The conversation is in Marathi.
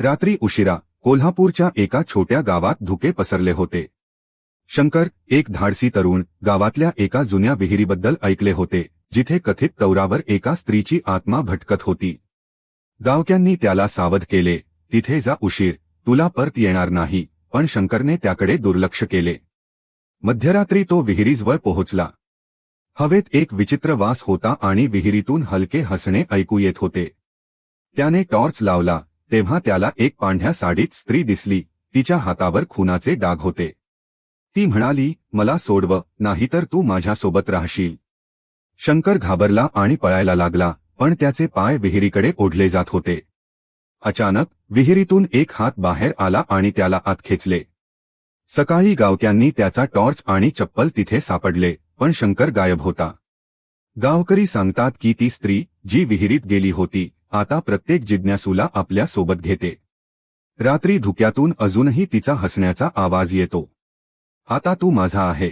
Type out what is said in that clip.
रात्री उशिरा कोल्हापूरच्या एका छोट्या गावात धुके पसरले होते. शंकर, एक धाडसी तरुण, गावातल्या एका जुन्या विहिरीबद्दल ऐकले होते, जिथे कथित तौरावर एका स्त्रीची आत्मा भटकत होती. गावक्यांनी त्याला सावध केले, तिथे जा, उशीर, तुला परत येणार नाही. पण शंकरने त्याकडे दुर्लक्ष केले. मध्यरात्री तो विहिरीजवळ पोहोचला. हवेत एक विचित्र वास होता आणि विहिरीतून हलके हसणे ऐकू येत होते. त्याने टॉर्च लावला तेव्हा त्याला एक पांढऱ्या साडीत स्त्री दिसली. तिच्या हातावर खुनाचे डाग होते. ती म्हणाली, मला सोडव, नाहीतर तू माझ्यासोबत राहशील. शंकर घाबरला आणि पळायला लागला, पण त्याचे पाय विहिरीकडे ओढले जात होते. अचानक विहिरीतून एक हात बाहेर आला आणि त्याला आत खेचले. सकाळी गावक्यांनी त्याचा टॉर्च आणि चप्पल तिथे सापडले, पण शंकर गायब होता. गावकरी सांगतात की ती स्त्री, जी विहिरीत गेली होती, आता प्रत्येक जिज्ञासूला आपल्या सोबत घेते. रात्री धुक्यातून अजूनही तिचा हसण्याचा आवाज येतो. आता तू माझा आहे.